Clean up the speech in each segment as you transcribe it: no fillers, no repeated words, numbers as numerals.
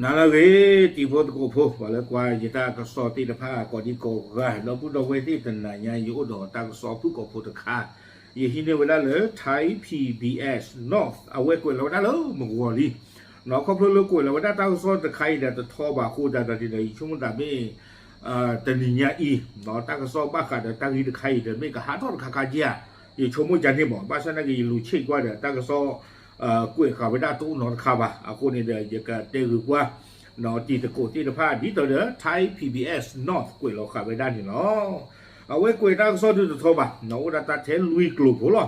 นั่นแหละเว้ยที่พูดก็พูดว่าแล้วกว่าจะตากสอตีละผ้าก่อนที่โกก็เราพูดเอาไว้ที่ตันไหนอยู่ดอตากสอผู้ก็พูดค่าอย่างที่เนี่ยเวลาเลยไทย PBS North เอาไว้กวนเราได้เลยมึงวอลี่เนาะเขาเพิ่งเลิกกวนเราได้ตากสอตะไคร้เดี๋ยวจะทอบาคูได้แต่ที่ไหนช่วงนั้นไม่แต่นี่เนี่ยอีเนาะตากสอบ้าขาดตากีตะไคร้เดี๋ยวไม่ก็หาทอดคาเจียอยู่ช่วงมื้อจันทร์ที่บอกบ้านฉันนั่นก็รู้เชื่อว่าเดี๋ยวตากสอกล้วยข้าวไปได้ตู้นอนข้าวบ่ะเอาคนนี้เดี๋ยวจะก็เตือนว่าเนาะที่ตะโกที่ตะพาดีต่อเด้อไทย PBS North กล้วยเราข้าวไปได้นี่เนาะเอาไว้กล้วยตากสอดูตัวทบ่ะเนาะว่าตาเทลุยกลุ่มหัวหรอ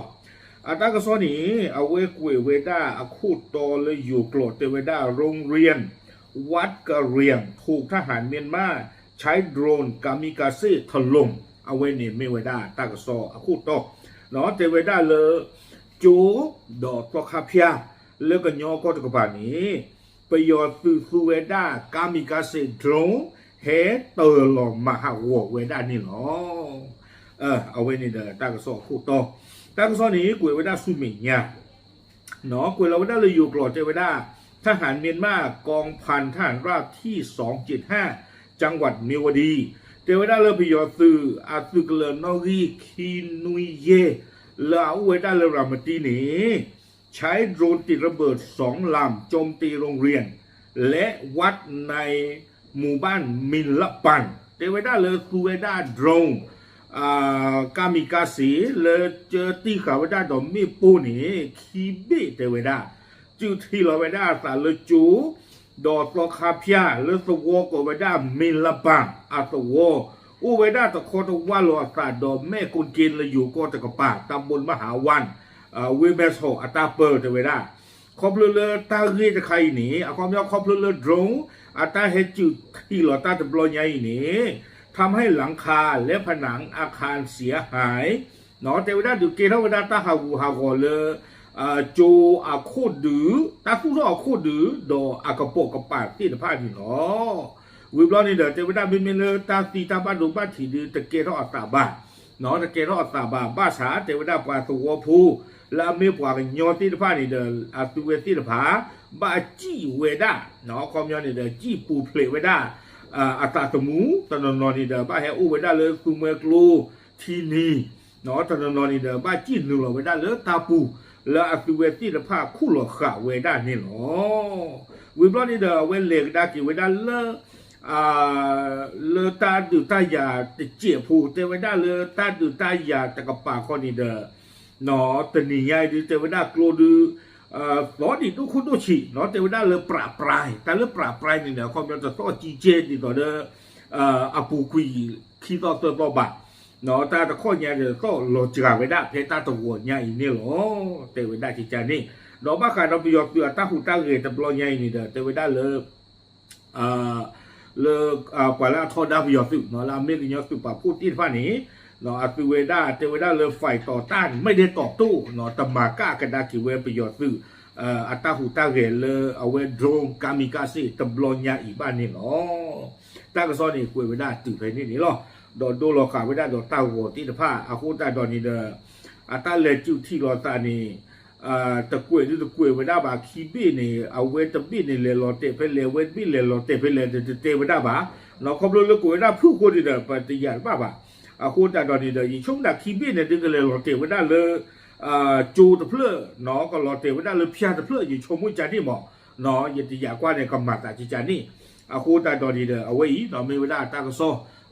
ตากสอนี่เอาไว้กล้วยเวด้าอาคูดตอเลยอยู่กลดเตเวด้าโรงเรียนวัดกะเรียงถูกทหารเมียนมาใช้โดรนกามิกาเซ่ถล่มเอาไว้เนี่ยไม่เวด้าตากสออาคูดตอเนาะเตเวด้าเลยจูดอกตัวคาเพียแล้วก็ยอก็ตะกบานี้ไปยอซูเวด้ากามิกาเซโดรเฮเตอร์ลอมาหาวัวเวด้านี่หรอเอาไว้นี่เด้อตากสอคู่ต่อตากสอนี้กุยเวด้าสุมิญาเนาะกุยเราเวด้าเลยอยู่กลอดเจเวด้าทหารเมียนมากองพันทหารราบที่275จังหวัดเมียวดีเจเวด้าเลยไปยออาซึกเลนอรีคินุยเยแล้วเวด้าเลยรามตีนี้ใช้โดรนติดระเบิด2 ลำโจมตีโรงเรียนและวัดในหมู่บ้านมินละปันเทวดาเลยคูเวดาโดรนกามิกาสีเลยเจอตีขาวดาดอมมีปูนี่คีบีเทวดาจูที่เราเวดาสารเลยจูดอตคาพยาเลยสวกเวดามินละปันอาสวอุเวดาตะโคตว่าลอสาดอมแม่กุนกินเลยอยู่ก็ตะกปาตำบลมหาวันเวเบสโฮอัตาเปิร์เทเวดาคอปเลอตาเรียจะใครหนีความยาวคอปเลอโดรนอัตาเฮจุที่หลอตาจะปลอยใหญ่หนีทำให้หลังคาและผนังอาคารเสียหายเนาะเทวดาดูเกทวดาตาหาวูหากอเลโจอาโคดือตาคู่รอโคดือดออากระโปกระปาที่ตะพาที่เนาะวิบล้อนี่เด้อเทวดาบินเมเลตาตีตาบ้านดูบ้านที่ดือตะเกทออัตาบ้าเนาะตะเกทออัตาบ้าสาเทวดาปาตัวผู้แล้วมีพวกยอที่ตะพานี่เด้ออาตุเวที่ตะพาบ้าจีเวดาเนาะความยอนี่เด้อจีปูเพลเวดาอัตตมูตนนนี่เด้อบ้าเฮอูเวดาเลยซูเมกลูที่นี่เนาะตนนนี่เด้อบ้าจีนูเวดาเลยตาปูแล้วอัตุเวที่ตะพาคู่หลอกขาเวดานี่เนาะวิบล้อนี่เด้อเวเลกดากิเวดาเลตาดูตายาตเจียผู้เทวดาเลตาดูตายาตะกปาคนนี้เด้อเนาะตนี่ใหญ่ดูเทวดากลัวดูสอดีทุกคนทุกชีเนาะเทวดาเลยปราบปรายแต่เลยปราบปรายนี่เนี่ยความจะต้องจีเจดีต่อเด้ออปูคุยคีต่อตัวบัตเนาะแต่ข้อใหญ่เดี๋ยวก็โลจิกาเวดาเพตาตัวใหญ่นี่หรอเทวดาจีจานี่เนาะบ้าการเราไปยกตัวตาหูตาเกตบลอยใหญ่นี่เด้อเทวดาเลยเลกว่าแล้วทอดาวิยอสุเนาะแล้วเมกิยอสุปะพูดที่ฟ้านี้เนาะอัตเวดาเทวดาเลยฝ่ายต่อต้านไม่ได้ตอบโต้เนาะตมากะกระดากิเวประโยชน์ซึ่งอัตหูตาเกลเอาไว้โดรนกามิกาเซ่ตบลอนยาอีบ้านนี่เนาะตากระซ้อนนี่กวยเวดาตื่นไปนี่หรอดอโดรอขาเวดาดอตาหัวที่ตะผ้าอาคูตาดอนนี่เด้ออัตเลจิวที่รอตานี่ตะกวยดูตะกวยเวดาบาคีบีนี่เอาเวตบีนี่เลโลเตเปเลเวตบีเลโลเตเปเลเตเวดาบาเนาะคอมโลเลกวยดาผู้คนนี่เด้อปฏิญาณบ้าบ่าอาคูตาดอนนี่เด้อยิ่งช่วงดาคีบีเนี่ยดึงกันเลโลเตเวดาเลยจูตะเพลเนาะก็โลเตเวดาเลยพิจารตะเพลยิ่งชมมุจานี่หมอเนาะยติยากว่าเนี่ยกำมาตาจิจานี่อาคูตาดอนนี่เด้อเอาไว้เนาะเมเวดาตากระโซ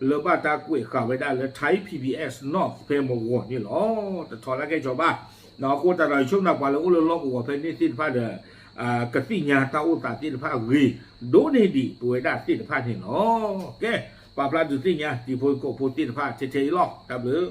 เลบ้าตากวยข่าวเวดาเลยไทย PBS North เพมวนี่หรอแต่ทอละแกจบ้าเนาะกูแต่เราช่วงนับวันแล้วก็เลยล็อกหัวเพนนี่สิ้นผ้าเด้อกติญาตาอุตาสิ้นผ้ารีโดนี่ดีตัวได้สิ้นผ้าที่เนาะแกปาปลาดูสิ้นญาที่พูดก็พูดสิ้นผ้าเฉยๆล็อกครับหรือ